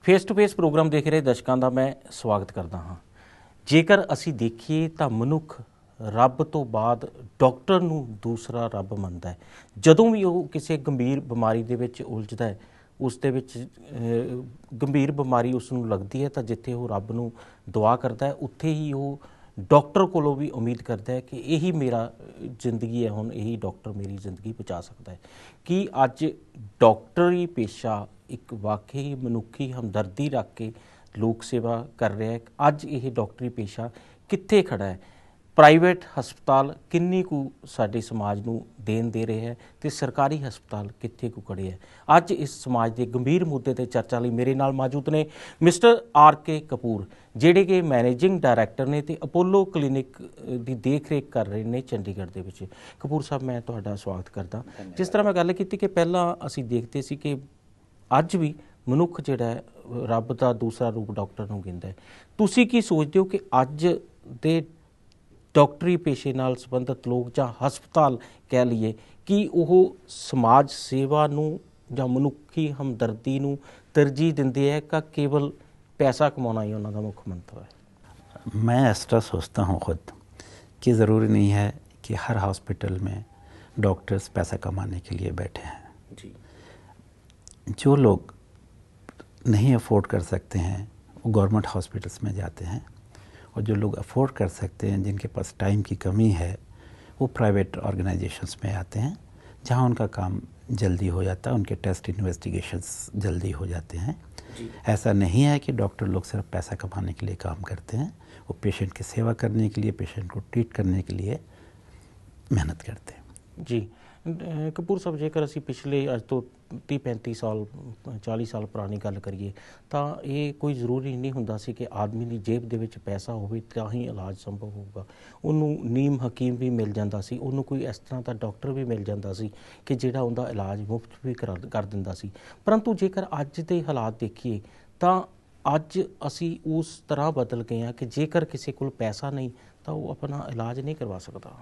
Face to face programme देख रहे दर्शकों का मैं स्वागत करता हाँ। जेकर असी देखिए तो मनुख रब तो बाद डॉक्टर नूं दूसरा रब मनता है। जदों भी वो किसी गंभीर बीमारी दे विच उलझदा है, उस दे विच गंभीर बीमारी उसनूं लगती है तो जिथे वो रब नूं दुआ करता है उत्थे ही वो डॉक्टर कोलों भी उम्मीद करता है कि यही मेरा जिंदगी है, हुण यही डॉक्टर मेरी जिंदगी बचा सकता है। कि अज डॉक्टरी पेशा एक वाकई मनुखी हमदर्दी रख के लोक सेवा कर रहा है। अज ये डॉक्टरी पेशा कित्थे खड़ा है? प्राइवेट हस्पताल किन्नी कु साडे समाज नूं देन दे रहे हैं तो सरकारी हस्पताल कित्थे कु खड़े है। अज इस समाज के गंभीर मुद्दे ते चर्चा लई मेरे नाल मौजूद ने मिस्टर RK कपूर, जिहड़े कि मैनेजिंग डायरैक्टर ने ते अपोलो क्लिनिक की देख रेख कर रहे हैं चंडीगढ़ दे विच। कपूर साहब, मैं तुहाडा स्वागत करदा। जिस तरह मैं गल कीती कि पहलां असीं देखते सी कि अज भी मनुख जिहड़ा है रब का दूसरा रूप डॉक्टर नूं गिनदा है। तुसीं की सोचते हो कि अज दे डॉक्टरी पेशे नाल संबंधित लोग जां हस्पताल कह लीए कि वह समाज सेवा नूं जां मनुखी हमदर्दी नूं तरजीह दिंदे है कि केवल पैसा कमाना ही उन्हां दा मुख मंतव है? मैं ऐसा सोचता हूँ खुद कि ज़रूरी नहीं है कि हर हॉस्पिटल में डॉक्टर्स पैसा कमाने के लिए बैठे हैं। जी। जो लोग नहीं अफोर्ड कर सकते हैं वो गवर्नमेंट हॉस्पिटल्स में जाते हैं, और जो लोग अफोर्ड कर सकते हैं, जिनके पास टाइम की कमी है, वो प्राइवेट ऑर्गेनाइजेशंस में आते हैं जहाँ उनका काम जल्दी हो जाता है, उनके टेस्ट इन्वेस्टिगेशंस जल्दी हो जाते हैं। ऐसा नहीं है कि डॉक्टर लोग सिर्फ पैसा कमाने के लिए काम करते हैं, वो पेशेंट की सेवा करने के लिए, पेशेंट को ट्रीट करने के लिए मेहनत करते हैं। जी। कपूर साहब, जेकर असी पिछले अज तो 30-35 साल 40 साल पुरानी गल करिए तो ये कोई जरूरी नहीं हुंदा सी कि आदमी की जेब दे विच पैसा होवे तां ही इलाज संभव होगा। उन्होंने नीम हकीम भी मिल जाता सी, उन्होंने कोई इस तरह का डॉक्टर भी मिल जाता सी कि जिहड़ा उनका इलाज मुफ्त भी कर दिंदा सी। परंतु जेकर अज दे हालात देखिए तो अज असी उस तरह बदल गए हैं कि जेकर किसी को पैसा नहीं तो वो अपना इलाज नहीं करवा सकता।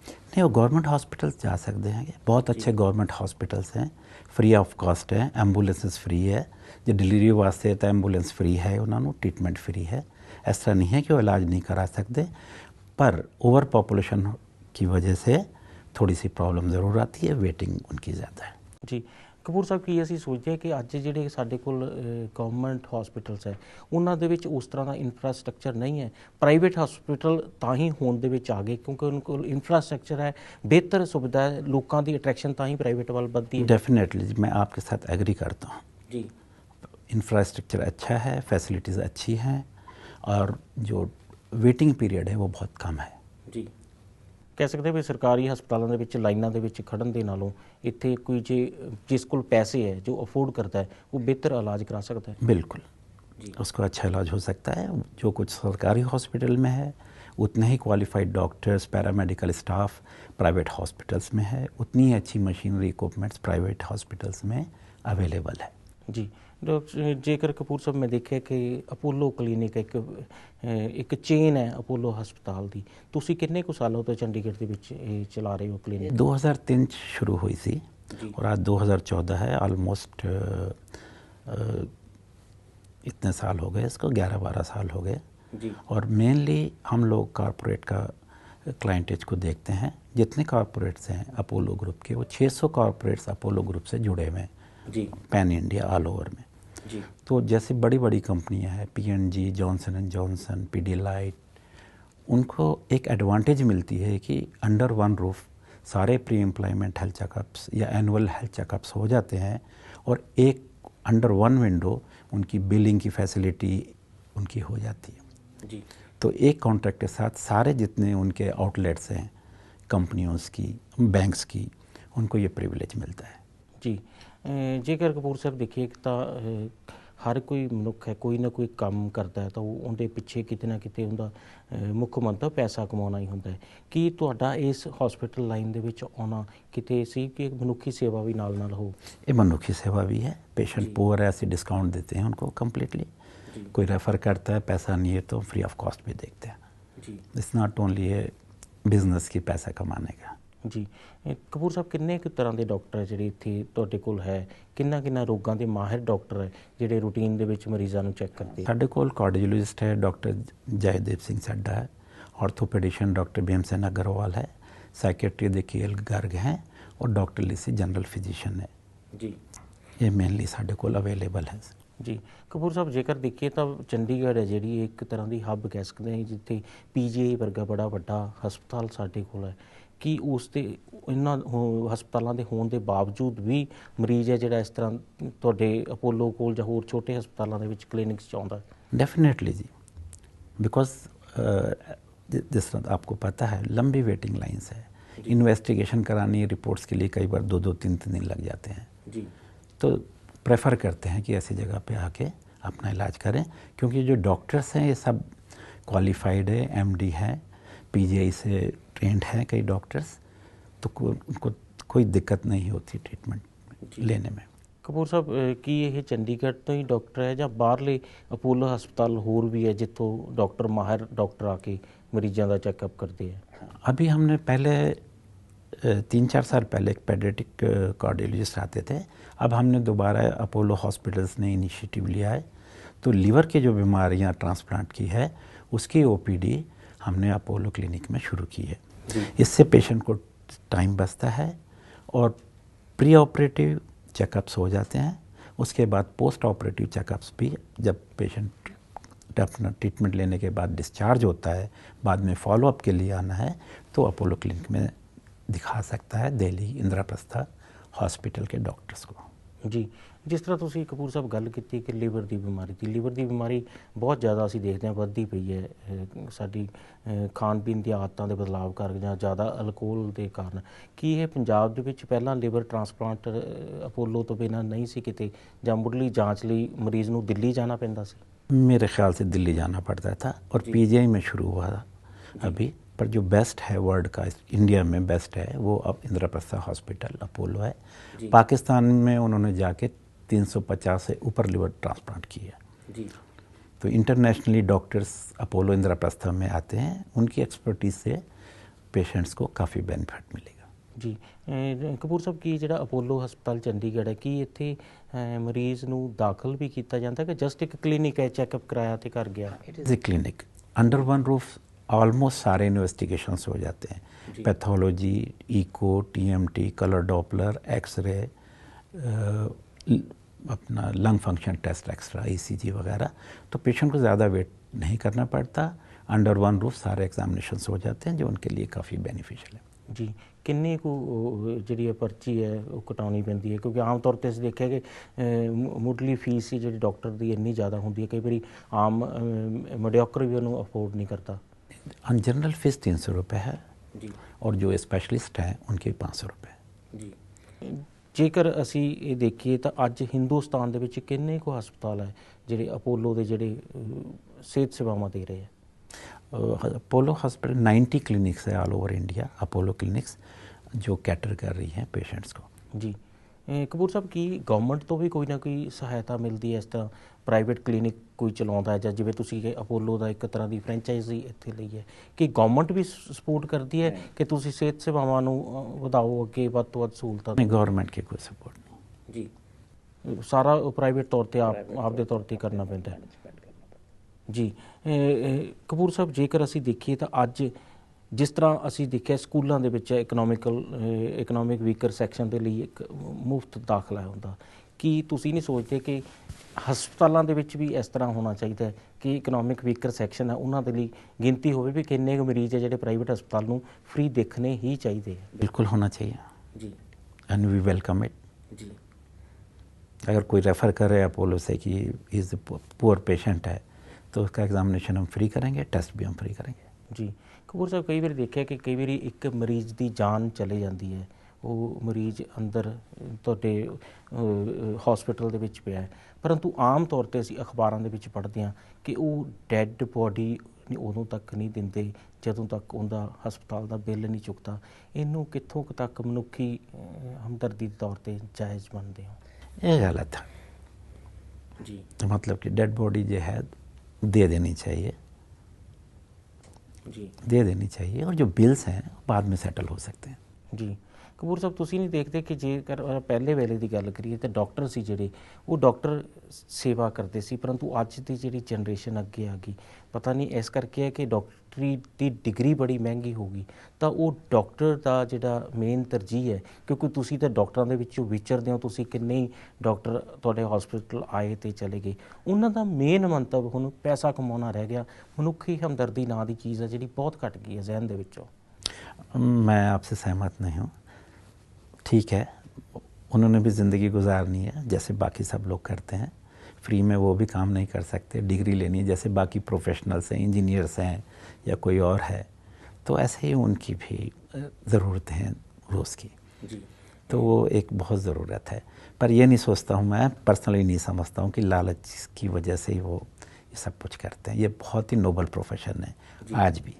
नहीं, वो गवर्नमेंट हॉस्पिटल्स जा सकते हैं। बहुत अच्छे गवर्नमेंट हॉस्पिटल्स हैं, फ्री ऑफ कॉस्ट है, एंबूलेंसेस फ्री है, जो डिलीवरी वास्ते तो एंबूलेंस फ्री है, उन्होंने ट्रीटमेंट फ्री है। इस तरह नहीं है कि वो इलाज नहीं करा सकते, पर ओवर पॉपुलेशन की वजह से थोड़ी सी प्रॉब्लम ज़रूर आती है, वेटिंग उनकी ज़्यादा है। जी। कपूर साहब, की असीं सोचते हैं कि अज जिहड़े साडे कोल गवर्नमेंट हॉस्पिटल्स है उन्हां दे विच उस तरह का इंफ्रास्ट्रक्चर नहीं है। प्राइवेट हॉस्पिटल तां ही होंद दे विच आ गए क्योंकि उनके कोल इंफ्रास्ट्रक्चर है, बेहतर सुविधा है, लोगों की अट्रैक्शन तां ही प्राइवेट वाल बढ़ती है। डेफिनेटली मैं आपके साथ एग्री करता हूँ। जी। इंफ्रास्ट्रक्चर अच्छा है, फैसिलिटीज़ अच्छी हैं, और जो वेटिंग पीरियड है वो बहुत कम है। जी। कह सकते भी सरकारी हस्पतालों के विच लाइनां दे विच खड़न दे नालों इत्थे कोई जिस कोल पैसे है, जो अफोर्ड करता है, वो बेहतर इलाज करा सकता है। बिल्कुल जी, उसको अच्छा इलाज हो सकता है। जो कुछ सरकारी हॉस्पिटल में है उतने ही qualified doctors, paramedical staff private hospitals में है, उतनी ही अच्छी मशीनरी इक्विपमेंट्स प्राइवेट हॉस्पिटल्स में अवेलेबल है। जी। डॉक्टर जेकर कपूर साहब, मैं देखा कि अपोलो क्लिनिक एक चेन है अपोलो हस्पताल की, तुसी कितने कुछ सालों तो चंडीगढ़ के विच चला रहे हो क्लिनिक? 2003 शुरू हुई थी और आज 2014 है। ऑलमोस्ट इतने साल हो गए, इसको 11-12 साल हो गए। और मेनली हम लोग कॉरपोरेट का क्लाइंटेज को देखते हैं। जितने कॉरपोरेट्स हैं अपोलो ग्रुप के, वो 600 कॉरपोरेट्स अपोलो ग्रुप से जुड़े हुए हैं पैन इंडिया ऑल ओवर में। जी। तो जैसे बड़ी बड़ी कंपनियां हैं, P&G, जॉनसन एंड जॉनसन, पीडिलाइट, उनको एक एडवांटेज मिलती है कि अंडर वन रूफ सारे प्री एम्प्लॉयमेंट हेल्थ चेकअप्स या एनुअल हेल्थ चेकअप्स हो जाते हैं, और एक अंडर वन विंडो उनकी बिलिंग की फैसिलिटी उनकी हो जाती है। जी। तो एक कॉन्ट्रैक्ट के साथ सारे जितने उनके आउटलेट्स हैं कंपनियों की, बैंक्स की, उनको ये प्रिविलेज मिलता है। जी। जेकर कपूर साहब देखिए तो हर कोई मनुख है, कोई ना कोई काम करता है तो उनके पिछे किते ना किते उनका मुख्य मंतव पैसा कमाना ही होता है। कि तुहाडा इस हॉस्पिटल लाइन दे विच आउणा किते सी कि मनुखी सेवा भी नाल नाल हो? ये मनुखी सेवा भी है। पेशेंट पुअर है, ऐसे डिस्काउंट देते हैं उनको कम्प्लीटली। कोई रेफ़र करता है, पैसा नहीं है तो फ्री ऑफ कॉस्ट भी देखते हैं। इट्स नॉट ओनली है बिजनेस की पैसा कमाने का। ਜੀ ਕਪੂਰ ਸਾਹਿਬ ਕਿੰਨੇ ਕੁ ਤਰ੍ਹਾਂ ਦੇ ਡਾਕਟਰ ਹੈ ਜਿਹੜੇ ਇੱਥੇ ਤੁਹਾਡੇ ਕੋਲ ਹੈ, ਕਿੰਨਾ ਰੋਗਾਂ ਦੇ ਮਾਹਿਰ ਡਾਕਟਰ ਹੈ ਜਿਹੜੇ ਰੂਟੀਨ ਦੇ ਵਿੱਚ ਮਰੀਜ਼ਾਂ ਨੂੰ ਚੈੱਕ ਕਰਦੇ? ਸਾਡੇ ਕੋਲ ਕਾਰਡੀਓਲੋजिस्ट है डॉक्टर जयदेव सिंह सड्डा है, ऑर्थोपेडिशियन डॉक्टर भीमसेन अग्रवाल है, साइकेट्री ਦੇ KL गर्ग हैं और डॉक्टर लिसी जनरल फिजिशियन है ਜੀ। ये मेनली ਸਾਡੇ ਕੋਲ अवेलेबल है। ਜੀ ਕਪੂਰ ਸਾਹਿਬ ਜੇਕਰ ਦੇਖੀਏ ਤਾਂ ਚੰਡੀਗੜ੍ਹ ਹੈ ਜਿਹੜੀ ਇੱਕ ਤਰ੍ਹਾਂ ਦੀ ਹੱਬ ਕਹਿ ਸਕਦੇ ਹਾਂ, ਜਿੱਥੇ PGI ਵਰਗਾ ਬੜਾ ਵੱਡਾ ਹਸਪਤਾਲ ਸਾਡੇ ਕੋਲ ਹੈ। ਕਿ ਉਸ ਦੇ ਇਹਨਾਂ ਹਸਪਤਾਲਾਂ ਦੇ ਹੋਣ ਦੇ ਬਾਵਜੂਦ ਵੀ ਮਰੀਜ਼ ਹੈ ਜਿਹੜਾ ਇਸ ਤਰ੍ਹਾਂ ਤੁਹਾਡੇ ਅਪੋਲੋ ਕੋਲ ਜਾਂ ਹੋਰ ਛੋਟੇ ਹਸਪਤਾਲਾਂ ਦੇ ਵਿੱਚ ਕਲੀਨਿਕਸ 'ਚ ਆਉਂਦਾ? डेफिनेटली जी, बिकॉज जिस तरह आपको पता है लंबी वेटिंग लाइंस है, इन्वेस्टिगेशन करानी रिपोर्ट्स के लिए कई बार 2-2 3 दिन लग जाते हैं जी। तो प्रेफर करते हैं कि ऐसी जगह पे आके अपना इलाज करें, क्योंकि जो डॉक्टर्स हैं ये सब क्वालिफाइड है, MD हैं, PGI से ट्रेंड हैं कई डॉक्टर्स, तो उनको कोई दिक्कत नहीं होती ट्रीटमेंट लेने में। ਕਪੂਰ ਸਾਹਿਬ ਕੀ ਇਹ ਚੰਡੀਗੜ੍ਹ ਤੋਂ ਹੀ ਡਾਕਟਰ ਹੈ ਜਾਂ ਬਾਹਰਲੇ ਅਪੋਲੋ ਹਸਪਤਾਲ ਹੋਰ ਵੀ ਹੈ ਜਿੱਥੋਂ ਡਾਕਟਰ ਮਾਹਿਰ डॉक्टर आके मरीजों का चेकअप करते हैं? अभी हमने पहले 3-4 साल पहले एक पेडियाट्रिक कार्डियोलॉजिस्ट आते थे, अब हमने दोबारा अपोलो हॉस्पिटल्स ने इनिशिएटिव लिया है, तो लीवर की जो बीमारियां ट्रांसप्लांट की है उसकी OPD हमने अपोलो क्लिनिक में शुरू की है। इससे पेशेंट को टाइम बचता है और प्री ऑपरेटिव चेकअप्स हो जाते हैं, उसके बाद पोस्ट ऑपरेटिव चेकअप्स भी जब पेशेंट अपना ट्रीटमेंट लेने के बाद डिस्चार्ज होता है, बाद में फॉलोअप के लिए आना है तो अपोलो क्लिनिक में दिखा सकता है दिल्ली इंद्रप्रस्थ हॉस्पिटल के डॉक्टर्स को। जी, जिस तरह तुसी कपूर साहब गल की कि लीवर की बीमारी थी, लीवर की बीमारी बहुत ज़्यादा असी देखते हैं बढ़ती पई है साडी खान पीन की आदतों के बदलाव कर या ज़्यादा अल्कोहल के कारण। कि यह पंजाब दे विच पहला लीवर ट्रांसप्लांट अपोलो तो बिना नहीं सी किते जां मुढ़ली जांच लई मरीज़ नूं दिल्ली जाना पैंदा सी? मेरे ख्याल से दिल्ली जाना पड़ता था और PGI में शुरू हुआ था अभी, पर जो बेस्ट है वर्ल्ड का इंडिया में बेस्ट है वो अब इंद्रप्रस्थ हॉस्पिटल अपोलो है। पाकिस्तान में उन्होंने जाके 350 से ऊपर लिवर ट्रांसप्लांट किया। तो इंटरनेशनली डॉक्टर्स अपोलो इंद्रप्रस्थ में आते हैं, उनकी एक्सपर्टीज से पेशेंट्स को काफ़ी बेनिफिट मिलेगा। जी कपूर साहब की जो अपोलो हस्पताल चंडीगढ़ है कि इत्थे मरीज़ नूं दाखिल भी किया जाता है कि जस्ट एक क्लिनिक है, चैकअप कराया तो घर गया? It is a clinic under one roof, almost सारे इन्वेस्टिगेशंस हो जाते हैं, pathology, echo, TMT, colour doppler, xray, अपना lung function test extra, ECG वगैरह। तो पेशेंट को ज़्यादा वेट नहीं करना पड़ता, अंडर वन रूफ सारे एग्जामिनेशंस हो जाते हैं जो उनके लिए काफ़ी बेनिफिशियल है। जी किन्नी को जी पर्ची है वो कटानी पैंदी है? क्योंकि आम तौर पर असीं देखिया कि मुढ़ली फीस ही जी डॉक्टर की इन्नी ज़्यादा होंदी है, कई बार आम मेडियोकर भी उन्होंने अफोर्ड नहीं करता। जनरल फीस 300 रुपये है जी, और जो स्पैशलिस्ट हैं उनके 500 रुपये। जी जेकर असी ये देखिए तो अज हिंदुस्तान दे विच किन्ने को हस्पताल है जिहड़े अपोलो के जिहड़े सेहत सेवावां दे रहे हैं? अपोलो हॉस्पिटल 90 क्लिनिक्स है all over India, Apollo clinics जो कैटर कर रही हैं पेशेंट्स को। जी कपूर साहब की गवर्नमेंट तो भी कोई ना कोई सहायता मिलती है इस तरह प्राइवेट क्लिनिक कोई चलाता है, जिवें तुसीं अपोलो का एक तरह की फ्रेंचाइजी इत्थे लई है, कि गवर्नमेंट भी सपोर्ट करती है कि तुसीं सेहत सेवावां नूं वधाओ अगे वध तो वध सहूलतां? नहीं, गवर्नमेंट की कोई सपोर्ट नहीं जी, सारा प्राइवेट तौर पर आप दे तौर पर करना पैंदा है। जी कपूर साहब जेकर असी देखिए तो अज जिस तरह असी देखिया स्कूलों के विच इकनॉमिक वीकर सैक्शन के लिए एक मुफ्त दाखला होंदा, कि तुसी नहीं सोचते कि हस्पतालों के विच भी इस तरह होना चाहिए है कि इकनॉमिक वीकर सैक्शन है उन्होंने लिए गिनती हो भी किन्ने मरीज है जो प्राइवेट हस्पताल नूं फ्री देखने ही चाहिए? बिल्कुल होना चाहिए जी, एंड वी वेलकम इट। जी अगर कोई रेफ़र करे अपोलो से कि इज़ पुअर पेशेंट है तो उसका एग्जामिनेशन हम फ्री करेंगे, टेस्ट भी हम फ्री करेंगे। जी कपूर साहब कई बार देखा कि कई बार एक मरीज़ की जान चली जाती है, वो मरीज़ अंदर तुहाडे हॉस्पिटल दे विच पिया है, परंतु आम तौर पर असीं अखबारां दे विच पढ़दे हां कि वो डैड बॉडी उदों तक नहीं दिंदे जदों तक उनका हस्पताल का बिल नहीं चुकता। इनू कित्थों तक मनुखी हमदर्दी के तौर पर जायज़ बनते हो? ये गलत है जी, तो मतलब कि डेड बॉडी जो है दे देनी चाहिए। जी दे देनी चाहिए, और जो बिल्स हैं बाद में सेटल हो सकते हैं। ਜੀ ਕਪੂਰ ਸਾਹਿਬ, ਤੁਸੀਂ ਨਹੀਂ ਦੇਖਦੇ ਕਿ ਜੇਕਰ ਪਹਿਲੇ ਵੇਲੇ ਦੀ ਗੱਲ ਕਰੀਏ ਤਾਂ ਡਾਕਟਰ ਸੀ ਜਿਹੜੇ, ਉਹ ਡਾਕਟਰ ਸੇਵਾ ਕਰਦੇ ਸੀ, ਪਰੰਤੂ ਅੱਜ ਦੀ ਜਿਹੜੀ ਜਨਰੇਸ਼ਨ ਅੱਗੇ ਆ ਗਈ, ਪਤਾ ਨਹੀਂ ਇਸ ਕਰਕੇ ਹੈ ਕਿ ਡਾਕਟਰੀ ਦੀ ਡਿਗਰੀ ਬੜੀ ਮਹਿੰਗੀ ਹੋ ਗਈ, ਤਾਂ ਉਹ ਡਾਕਟਰ ਦਾ ਜਿਹੜਾ ਮੇਨ ਤਰਜੀਹ ਹੈ, ਕਿਉਂਕਿ ਤੁਸੀਂ ਤਾਂ ਡਾਕਟਰਾਂ ਦੇ ਵਿੱਚੋਂ ਵਿਚਰਦੇ ਹੋ, ਤੁਸੀਂ ਕਿੰਨੇ ਹੀ ਡਾਕਟਰ ਤੁਹਾਡੇ ਹਸਪੀਟਲ ਆਏ ਤੇ ਚਲੇ ਗਏ, ਉਹਨਾਂ ਦਾ ਮੇਨ ਮੰਤਵ ਹੁਣ ਪੈਸਾ ਕਮਾਉਣਾ ਰਹਿ ਗਿਆ, ਮਨੁੱਖੀ ਹਮਦਰਦੀ ਨਾਂ ਦੀ ਚੀਜ਼ ਹੈ ਜਿਹੜੀ ਬਹੁਤ ਘਟ ਗਈ ਹੈ ਜ਼ਹਿਨ ਦੇ ਵਿੱਚੋਂ। मैं आपसे सहमत नहीं हूँ। ठीक है, उन्होंने भी ज़िंदगी गुजारनी है जैसे बाकी सब लोग करते हैं, फ्री में वो भी काम नहीं कर सकते, डिग्री लेनी है जैसे बाकी प्रोफेशनल्स हैं, इंजीनियर्स हैं या कोई और है, तो ऐसे ही उनकी भी ज़रूरतें हैं रोज़ की जी। तो वो एक बहुत ज़रूरत है। पर ये नहीं सोचता हूँ, मैं पर्सनली नहीं समझता हूँ कि लालच की वजह से ही वो ये सब कुछ करते हैं। ये बहुत ही नोबल प्रोफेशन है आज भी।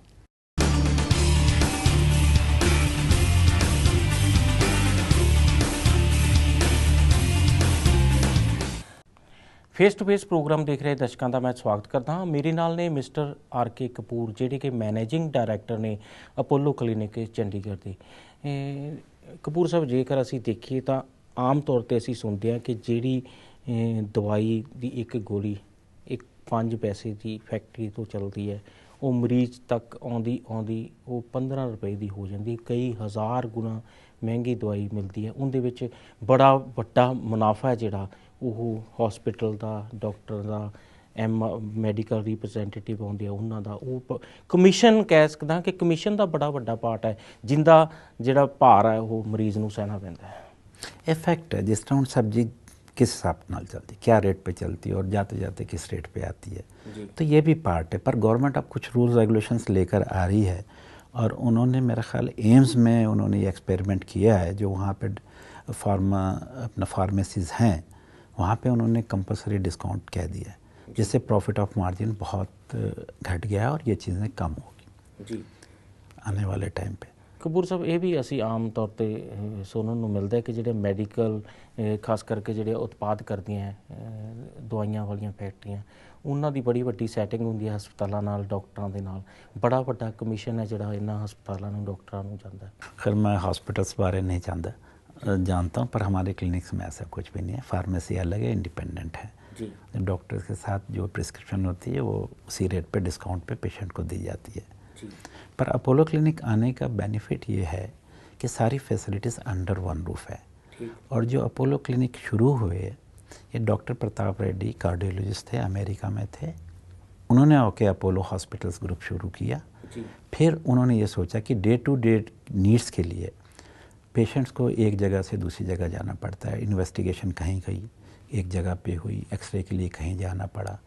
फेस टू फेस प्रोग्राम देख रहे दर्शकों का मैं स्वागत करता हाँ। मेरे नाल ने मिस्टर आर के कपूर जिहड़े कि मैनेजिंग डायरैक्टर ने अपोलो क्लिनिक चंडीगढ़ के। कपूर साहब, जेकर असी देखिए तो आम तौर पर असी सुनते हैं कि जिहड़ी दवाई की एक गोली एक 5 पैसे की फैक्ट्री तो चलती है, वो मरीज तक आँदी आँदी वो 15 रुपए की हो जाती, कई हज़ार गुना महंगी दवाई मिलती है, उनदे विच बड़ा वड्डा मुनाफा है जिहड़ा ਉਹ ਹਸਪੀਟਲ ਦਾ, ਡਾਕਟਰ ਦਾ, ਮੈਡੀਕਲ ਰਿਪਰੈਜ਼ੈਂਟੇਟਿਵ ਆਉਂਦੇ ਆ ਉਹਨਾਂ ਦਾ, ਉਹ ਕਮਿਸ਼ਨ ਕਹਿ ਸਕਦਾ ਕਿ ਕਮਿਸ਼ਨ ਦਾ ਬੜਾ ਵੱਡਾ ਪਾਰਟ ਹੈ, ਜਿੰਦਾ ਜਿਹੜਾ ਭਾਰ ਹੈ ਉਹ ਮਰੀਜ਼ ਨੂੰ ਸਹਿਣਾ ਪੈਂਦਾ ਹੈ। ਇਹ फैक्ट है, जिस तरह सब्जी किस हिसाब नाल चलती, क्या रेट पे चलती है और जाते जाते किस रेट पे आती है, तो ये भी पार्ट है। पर गवर्नमेंट अब कुछ रूल्स रेगुलेशंस लेकर आ रही है और उन्होंने मेरा ख्याल एम्स में उन्होंने ये एक्सपेरिमेंट किया है, जो वहाँ पे अपना फार्मेसीज़ हैं वहाँ पे उन्होंने कंपलसरी डिस्काउंट कह दिया है, जिससे प्रॉफिट ऑफ मार्जिन बहुत घट गया है और ये चीज़ें कम होगी जी आने वाले टाइम पे। कपूर साहब, ये भी असी आम तौर पर सुनने को मिलता है कि जो मैडिकल खास करके जो उत्पाद करती हैं दवाइयां वाली फैक्ट्रियां, उन्हों की बड़ी वड्डी सैटिंग होंदी है हस्पतालों नाल, डॉक्टरों के नाल, बड़ा वड्डा कमीशन है जिहड़ा इन्हां हस्पतालों नूं डॉक्टरों नूं जांदा है। खैर मैं हॉस्पिटल्स बारे नहीं जानता हूँ, पर हमारे क्लिनिक्स में ऐसा कुछ भी नहीं है। फार्मेसी अलग है, इंडिपेंडेंट है जी। डॉक्टर के साथ जो प्रिस्क्रिप्शन होती है वो उसी रेट पे डिस्काउंट पे पेशेंट को दी जाती है जी। पर अपोलो क्लिनिक आने का बेनिफिट ये है कि सारी फैसिलिटीज़ अंडर वन रूफ है। और जो अपोलो क्लिनिक शुरू हुए, ये डॉक्टर प्रताप रेड्डी कार्डियोलॉजिस्ट थे, अमेरिका में थे, उन्होंने आके अपोलो हॉस्पिटल्स ग्रुप शुरू किया जी। फिर उन्होंने ये सोचा कि डे टू डे नीड्स के लिए पेशेंट्स को एक जगह से दूसरी जगह जाना पड़ता है, इन्वेस्टिगेशन कहीं एक जगह पे हुई, एक्सरे के लिए कहीं जाना पड़ा,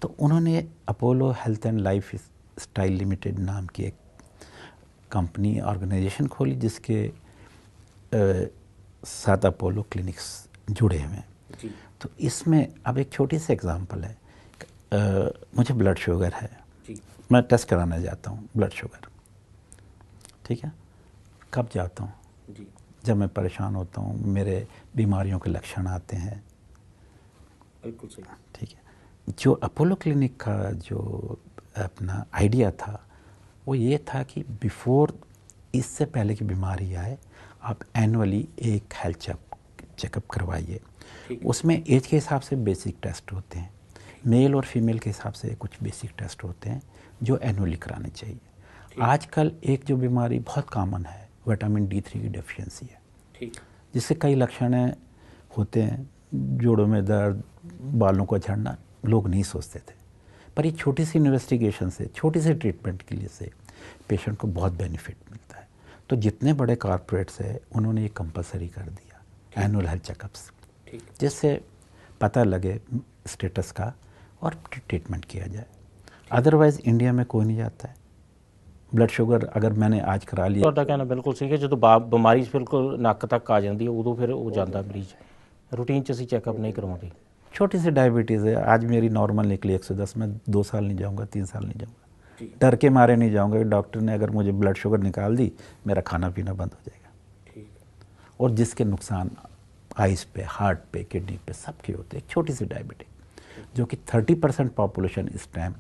तो उन्होंने Apollo health and life style limited नाम की एक कंपनी ऑर्गेनाइजेशन खोली, जिसके साथ अपोलो क्लिनिक्स जुड़े हुए हैं। तो इसमें अब एक छोटी सी एग्जांपल है, मुझे ब्लड शुगर है जी। मैं टेस्ट कराने जाता हूँ ब्लड शुगर, ठीक है, कब जाता हूँ जी? जब मैं परेशान होता हूँ, मेरे बीमारियों के लक्षण आते हैं, बिल्कुल सही, ठीक है। जो अपोलो क्लिनिक का जो अपना आइडिया था वो ये था कि बिफोर, इससे पहले की बीमारी आए, आप एनुअली एक हेल्थ चेकअप करवाइए। उसमें एज के हिसाब से बेसिक टेस्ट होते हैं, मेल और फीमेल के हिसाब से कुछ बेसिक टेस्ट होते हैं जो एनुअली कराने चाहिए। आजकल एक जो बीमारी बहुत कॉमन है, विटामिन D3 की डेफिशिएंसी है, ठीक, जिससे कई लक्षण होते हैं, जोड़ों में दर्द, बालों को झड़ना, लोग नहीं सोचते थे, पर ये छोटी सी इन्वेस्टिगेशन से, छोटी सी ट्रीटमेंट के लिए से पेशेंट को बहुत बेनिफिट मिलता है। तो जितने बड़े कॉर्पोरेट्स हैं उन्होंने ये कंपलसरी कर दिया एनुअल हेल्थ चेकअप्स, जिससे पता लगे स्टेटस का और ट्रीटमेंट किया जाए। अदरवाइज इंडिया में कोई नहीं जाता है। ब्लड शुगर अगर मैंने आज करा लिया, ਤੁਹਾਡਾ ਕਹਿਣਾ ਬਿਲਕੁਲ ਸਹੀ ਹੈ, ਜਦੋਂ ਬਿਮਾਰੀ ਬਿਲਕੁਲ ਨੱਕ ਤੱਕ ਆ ਜਾਂਦੀ ਹੈ ਉਦੋਂ ਫਿਰ ਉਹ ਜਾਂਦਾ ਮਰੀਜ਼, रूटीन च असी चैकअप नहीं करवाते। छोटी सी डायबिटीज़ है, आज मेरी नॉर्मल निकली 110, मैं 2 साल नहीं जाऊँगा, 3 साल नहीं जाऊँगा, डर के मारे नहीं जाऊँगा। डॉक्टर ने अगर मुझे ब्लड शुगर निकाल दी, मेरा खाना पीना बंद हो जाएगा। और जिसके नुकसान आइस पे, हार्ट पे, किडनी पे सबके होते हैं। छोटी सी डायबिटीज जो कि 30% पॉपुलेशन इस टाइम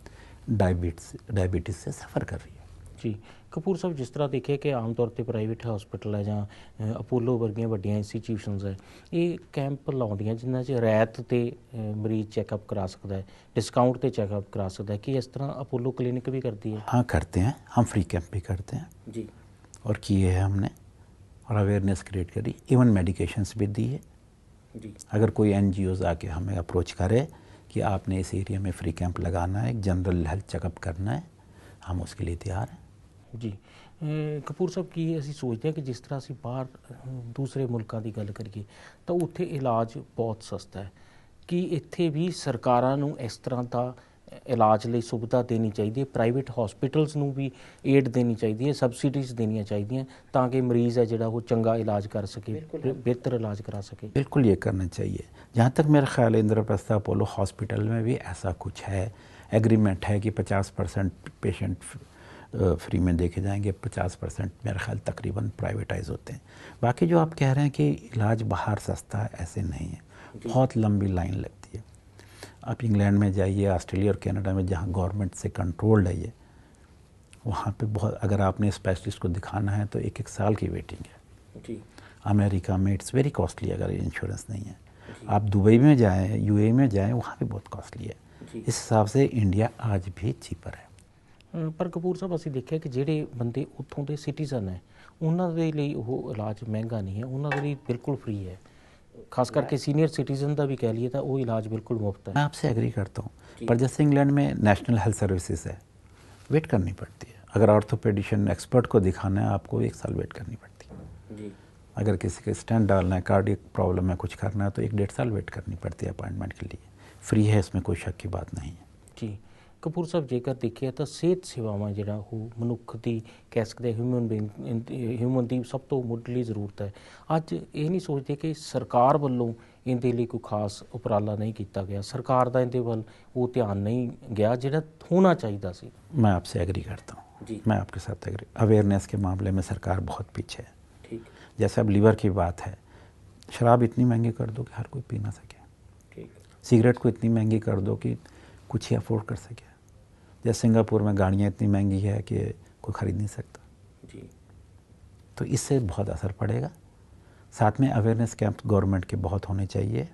डायबिटीज़ से सफ़र कर रही है। ਜੀ ਕਪੂਰ ਸਾਹਿਬ, ਜਿਸ ਤਰ੍ਹਾਂ ਦੇਖਿਆ ਕਿ ਆਮ ਤੌਰ ਤੇ ਪ੍ਰਾਈਵੇਟ ਹਸਪੀਟਲ ਹੈ ਜਾਂ ਅਪੋਲੋ ਵਰਗੀਆਂ ਵੱਡੀਆਂ ਇੰਸਟੀਟਿਊਸ਼ਨਸ ਹੈ, ਇਹ ਕੈਂਪ ਲਾਉਂਦੀਆਂ ਜਿਨ੍ਹਾਂ 'ਚ ਰਿਆਇਤ ਤੇ ਮਰੀਜ਼ ਚੈੱਕਅਪ ਕਰਾ ਸਕਦਾ ਹੈ, डिस्काउंट पे चेकअप करा सकता है, कि इस तरह अपोलो क्लिनिक भी करती है? हाँ करते हैं, हम फ्री कैंप भी करते हैं जी, और किए हैं हमने, और अवेयरनेस क्रिएट करी, इवन मेडिकेशंस भी दी है जी, अगर कोई एनजीओज आके हमें अप्रोच करे कि आपने इस एरिया में फ्री कैंप लगाना है, जनरल हेल्थ चेकअप करना है, हम उसके लिए तैयार हैं। जी। ਕਪੂਰ ਸਾਹਿਬ, ਕੀ ਅਸੀਂ ਸੋਚਦੇ ਹਾਂ ਕਿ ਜਿਸ ਤਰ੍ਹਾਂ ਅਸੀਂ ਬਾਹਰ ਦੂਸਰੇ ਮੁਲਕਾਂ ਦੀ ਗੱਲ ਕਰੀਏ ਤਾਂ ਉੱਥੇ ਇਲਾਜ ਬਹੁਤ ਸਸਤਾ ਹੈ, ਕਿ ਇੱਥੇ ਵੀ ਸਰਕਾਰਾਂ ਨੂੰ ਇਸ ਤਰ੍ਹਾਂ ਦਾ ਇਲਾਜ ਲਈ ਸੁਵਿਧਾ ਦੇਣੀ ਚਾਹੀਦੀ ਹੈ, ਪ੍ਰਾਈਵੇਟ ਹਸਪੀਟਲਸ ਨੂੰ ਵੀ ਏਡ ਦੇਣੀ ਚਾਹੀਦੀ ਹੈ, ਸਬਸਿਡੀਜ਼ ਦੇਣੀਆਂ ਚਾਹੀਦੀਆਂ ਤਾਂ कि मरीज़ है ਜਿਹੜਾ ਉਹ ਚੰਗਾ इलाज कर सके, बेहतर इलाज करा सके? बिल्कुल ये करना चाहिए। जहाँ तक मेरा ख्याल है इंद्रप्रस्थ अपोलो हॉस्पिटल में भी ऐसा कुछ है, एग्रीमेंट है कि 50% पेशेंट फ्री में देखे जाएंगे, 50% मेरा ख्याल तकरीबन प्राइवेटाइज होते हैं। बाकी जो आप कह रहे हैं कि इलाज बाहर सस्ता है, ऐसे नहीं है, बहुत लंबी लाइन लगती है। आप इंग्लैंड में जाइए, ऑस्ट्रेलिया और कनाडा में जहाँ गवर्नमेंट से कंट्रोल्ड है ये, वहाँ पे बहुत, अगर आपने स्पेशलिस्ट को दिखाना है तो 1-1 साल की वेटिंग है जी। अमेरिका में इट्स वेरी कॉस्टली अगर इंश्योरेंस नहीं है। आप दुबई में जाएं, यूएई में जाएं, वहाँ भी बहुत कॉस्टली है। इस हिसाब से इंडिया आज भी चीपर है। ਪਰ ਕਪੂਰ ਸਾਹਿਬ, ਅਸੀਂ ਦੇਖਿਆ ਕਿ ਜਿਹੜੇ ਬੰਦੇ ਉੱਥੋਂ ਦੇ ਸਿਟੀਜ਼ਨ ਹੈ ਉਹਨਾਂ ਦੇ ਲਈ ਉਹ ਇਲਾਜ ਮਹਿੰਗਾ ਨਹੀਂ ਹੈ, ਉਹਨਾਂ ਦੇ ਲਈ ਬਿਲकुल फ्री है, खास करके सीनियर सिटीजन का भी कह लिए तो वो इलाज बिल्कुल मुफ्त है। मैं आपसे एग्री करता हूँ, पर जैसे इंग्लैंड में नेशनल हेल्थ सर्विसेज है, वेट करनी पड़ती है। अगर ऑर्थोपेडिशियन एक्सपर्ट को दिखाना है आपको 1 साल वेट करनी पड़ती है जी। अगर किसी के स्टेंट डालना है, कार्डियक प्रॉब्लम है, कुछ करना है तो 1-1.5 साल वेट करनी पड़ती है अपॉइंटमेंट के लिए। फ्री है, इसमें कोई शक की बात नहीं है जी। ਕਪੂਰ ਸਾਹਿਬ, ਜੇਕਰ ਦੇਖੀਏ ਤਾਂ ਸਿਹਤ ਸੇਵਾਵਾਂ ਜਿਹੜਾ ਉਹ ਮਨੁੱਖ ਦੀ ਕਹਿ ਸਕਦੇ ਹਿਊਮਨ ਦੀ ਸਭ ਤੋਂ ਮੁੱਢਲੀ ਜ਼ਰੂਰਤ ਹੈ। ਅੱਜ ਇਹ ਨਹੀਂ ਸੋਚਦੇ ਕਿ ਸਰਕਾਰ ਵੱਲੋਂ ਇਹਦੇ ਲਈ ਕੋਈ ਖਾਸ ਉਪਰਾਲਾ ਨਹੀਂ ਕੀਤਾ ਗਿਆ, ਸਰਕਾਰ ਦਾ ਇਹਦੇ ਵੱਲ ਉਹ ਧਿਆਨ ਨਹੀਂ ਗਿਆ ਜਿਹੜਾ ਹੋਣਾ ਚਾਹੀਦਾ ਸੀ। मैं आपसे एग्री करता हूँ जी। मैं आपके साथ एग्री, अवेयरनेस के मामले में सरकार बहुत पीछे है। ठीक जैसे अब लीवर की बात है, शराब इतनी महंगी कर दो कि हर कोई पी ना सके, ठीक सिगरेट को इतनी महंगी कर दो कि कुछ ही अफोर्ड कर सके। जैसे सिंगापुर में गाड़ियाँ इतनी महंगी है कि कोई ख़रीद नहीं सकता जी। तो इससे बहुत असर पड़ेगा। साथ में अवेयरनेस कैंप गवर्नमेंट के बहुत होने चाहिए।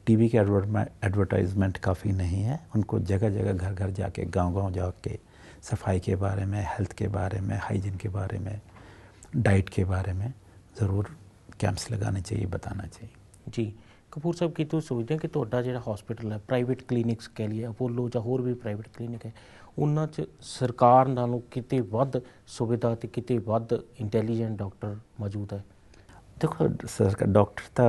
टीवी के एडवर्टाइजमेंट काफ़ी नहीं है, उनको जगह जगह घर घर जाके गांव-गांव जाके सफाई के बारे में, हेल्थ के बारे में, हाइजीन के बारे में, डाइट के बारे में ज़रूर कैंप्स लगाने चाहिए, बताना चाहिए। जी। ਕਪੂਰ ਸਾਹਿਬ, ਕੀ ਤੁਸੀਂ ਸੋਚਦੇ ਹੋ ਕਿ ਤੁਹਾਡਾ ਜਿਹੜਾ ਹਸਪੀਟਲ ਹੈ, ਪ੍ਰਾਈਵੇਟ ਕਲੀਨਿਕਸ ਕਹਿ ਲਈਏ, ਅਪੋਲੋ ਜਾਂ ਹੋਰ ਵੀ ਪ੍ਰਾਈਵੇਟ ਕਲੀਨਿਕ ਹੈ, ਉਹਨਾਂ 'ਚ ਸਰਕਾਰ ਨਾਲੋਂ ਕਿਤੇ ਵੱਧ ਸੁਵਿਧਾ ਤੇ ਕਿਤੇ ਵੱਧ ਇੰਟੈਲੀਜੈਂਟ ਡਾਕਟਰ ਮੌਜੂਦ ਹੈ? देखो सर, डॉक्टर तो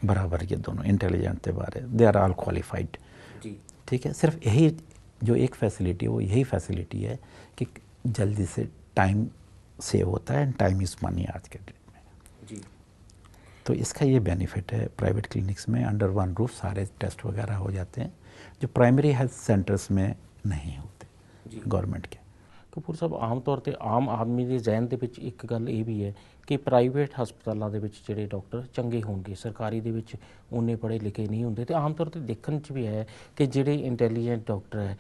बराबर ये दोनों इंटेलिजेंट थे बारे, दे आर ऑल क्वालिफाइड जी। ठीक है। सिर्फ यही जो एक फैसिलिटी है वो यही फैसिलिटी है कि जल्दी से टाइम सेव होता है, एंड टाइम इज़ मनी आज के डेट में जी। तो इसका ये बेनिफिट है। प्राइवेट क्लिनिक्स में अंडर वन रूफ सारे टेस्ट वगैरह हो जाते हैं जो प्राइमरी हेल्थ सेंटर्स में नहीं होते गवर्नमेंट के। ਕਪੂਰ ਸਾਹਿਬ, ਆਮ ਤੌਰ ਤੇ ਆਮ ਆਦਮੀ ਦੇ ਜ਼ਹਿਨ ਦੇ ਵਿੱਚ ਇੱਕ ਗੱਲ ਇਹ ਵੀ ਹੈ ਕਿ ਪ੍ਰਾਈਵੇਟ ਹਸਪਤਾਲਾਂ ਦੇ ਵਿੱਚ ਜਿਹੜੇ ਡਾਕਟਰ ਚੰਗੇ ਹੋਣਗੇ, ਸਰਕਾਰੀ ਦੇ ਵਿੱਚ ਉਨੇ ਪੜ੍ਹੇ ਲਿਖੇ ਨਹੀਂ ਹੁੰਦੇ, ਤੇ ਆਮ ਤੌਰ ਤੇ ਦੇਖਣ 'ਚ ਵੀ ਹੈ ਕਿ ਜਿਹੜੇ ਇੰਟੈਲੀਜੈਂਟ ਡਾਕਟਰ ਹੈ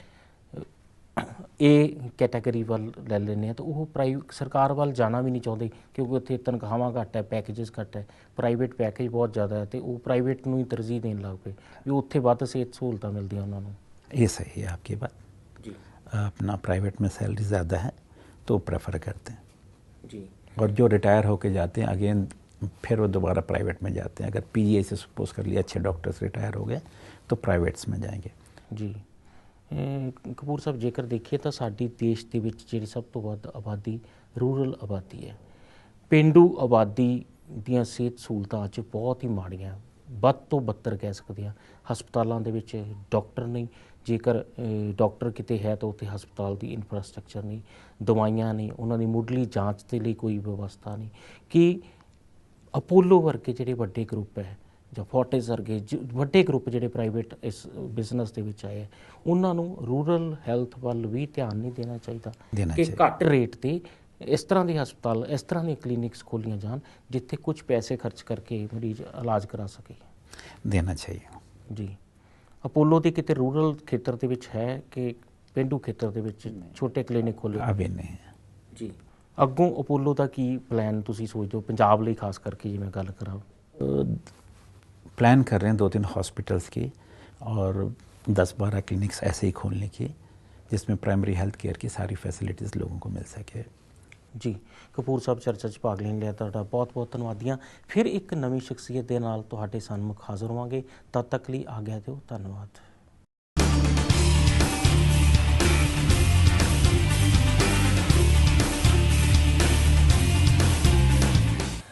ਇਹ ਕੈਟਾਗਰੀ ਵੱਲ ਲੈ ਲੈਂਦੇ ਆ ਤਾਂ ਉਹ ਸਰਕਾਰ ਵੱਲ ਜਾਣਾ ਵੀ ਨਹੀਂ ਚਾਹੁੰਦੇ, ਕਿਉਂਕਿ ਉੱਥੇ ਤਨਖਾਹਾਂ ਘੱਟ ਹੈ, ਪੈਕੇਜਸ ਘੱਟ ਹੈ, ਪ੍ਰਾਈਵੇਟ ਪੈਕੇਜ ਬਹੁਤ ਜ਼ਿਆਦਾ ਹੈ, ਤੇ ਉਹ ਪ੍ਰਾਈਵੇਟ ਨੂੰ ਹੀ ਤਰਜੀਹ ਦੇਣ ਲੱਗ ਪਏ ਵੀ ਉੱਥੇ ਵੱਧ ਸਿਹਤ ਸਹੂਲਤਾਂ ਮਿਲਦੀਆਂ ਉਹਨਾਂ ਨੂੰ। ये सही है आपकी बात जी। अपना प्राइवेट में सैलरी ज़्यादा है तो प्रेफर करते हैं जी। और जो रिटायर होके जाते हैं अगेन फिर वो दोबारा प्राइवेट में जाते हैं। अगर पीजीआई से सपोज कर लिया अच्छे डॉक्टर्स रिटायर हो गए तो प्राइवेट्स में जाएंगे। जी। ਕਪੂਰ ਸਾਹਿਬ, ਜੇਕਰ ਦੇਖੀਏ ਤਾਂ ਸਾਡੀ ਦੇਸ਼ ਦੇ ਵਿੱਚ ਜਿਹੜੀ ਸਭ ਤੋਂ ਵੱਧ ਆਬਾਦੀ ਰੂਰਲ ਆਬਾਦੀ ਹੈ, ਪੇਂਡੂ ਆਬਾਦੀ ਦੀਆਂ ਸਿਹਤ ਸਹੂਲਤਾਂ ਅੱਜ ਬਹੁਤ ਹੀ ਮਾੜੀਆਂ, ਵੱਧ ਤੋਂ ਬੱਤਰ ਕਹਿ ਸਕਦੇ ਹਾਂ। ਹਸਪਤਾਲਾਂ ਦੇ ਵਿੱਚ ਡਾਕਟਰ ਨਹੀਂ, ਜੇਕਰ ਡਾਕਟਰ ਕਿਤੇ ਹੈ ਤਾਂ ਉੱਥੇ ਹਸਪਤਾਲ ਦੀ ਇਨਫਰਾਸਟ੍ਰਕਚਰ ਨਹੀਂ, ਦਵਾਈਆਂ ਨਹੀਂ, ਉਹਨਾਂ ਦੀ ਮੁੱਢਲੀ ਜਾਂਚ ਦੇ ਲਈ ਕੋਈ ਵਿਵਸਥਾ ਨਹੀਂ। ਕਿ ਅਪੋਲੋ ਵਰਗੇ ਜਿਹੜੇ ਵੱਡੇ ਗਰੁੱਪ ਹੈ ਜਾਂ ਫੋਰਟਿਸ ਵਰਗੇ ਵੱਡੇ ਗਰੁੱਪ ਜਿਹੜੇ ਪ੍ਰਾਈਵੇਟ ਇਸ ਬਿਜ਼ਨਸ ਦੇ ਵਿੱਚ ਆਏ ਹੈ, ਉਹਨਾਂ ਨੂੰ ਰੂਰਲ ਹੈਲਥ ਵੱਲ ਵੀ ਧਿਆਨ ਨਹੀਂ ਦੇਣਾ ਚਾਹੀਦਾ ਕਿ ਘੱਟ ਰੇਟ 'ਤੇ ਇਸ ਤਰ੍ਹਾਂ ਦੇ ਹਸਪਤਾਲ, ਇਸ ਤਰ੍ਹਾਂ ਦੀਆਂ ਕਲੀਨਿਕਸ ਖੋਲ੍ਹੀਆਂ ਜਾਣ ਜਿੱਥੇ ਕੁਝ ਪੈਸੇ ਖਰਚ ਕਰਕੇ ਮਰੀਜ਼ ਇਲਾਜ ਕਰਾ ਸਕੇ? देना चाहिए ਜੀ। ਅਪੋਲੋ ਦੇ ਕਿਤੇ ਰੂਰਲ ਖੇਤਰ ਦੇ ਵਿੱਚ ਹੈ ਕਿ ਪੇਂਡੂ ਖੇਤਰ ਦੇ ਵਿੱਚ ਛੋਟੇ ਕਲੀਨਿਕ ਖੋਲ੍ਹੇ? अभी नहीं है, ਜੀ। ਅੱਗੋਂ ਅਪੋਲੋ ਦਾ ਕੀ ਪਲਾਨ ਤੁਸੀਂ ਸੋਚਦੇ ਹੋ ਪੰਜਾਬ ਲਈ, ਖਾਸ ਕਰਕੇ ਜੇ ਮੈਂ ਗੱਲ ਕਰਾਂ? प्लान कर रहे हैं 2-3 हॉस्पिटल्स की और 10-12 क्लिनिक्स ऐसे ही खोलने की, जिसमें प्राइमरी हेल्थ केयर की सारी फैसिलिटीज़ लोगों को मिल सके। ਜੀ ਕਪੂਰ ਸਾਹਿਬ ਚਰਚਾ 'ਚ ਭਾਗ ਲੈਣ ਲਿਆ ਤੁਹਾਡਾ ਬਹੁਤ ਬਹੁਤ ਧੰਨਵਾਦੀਆਂ। ਫਿਰ ਇੱਕ ਨਵੀਂ ਸ਼ਖਸੀਅਤ ਦੇ ਨਾਲ ਤੁਹਾਡੇ ਸਨਮੁਖ ਹਾਜ਼ਰ ਹੋਵਾਂਗੇ। ਤਦ ਤੱਕ ਲਈ ਆਗਿਆ ਦਿਓ। ਧੰਨਵਾਦ।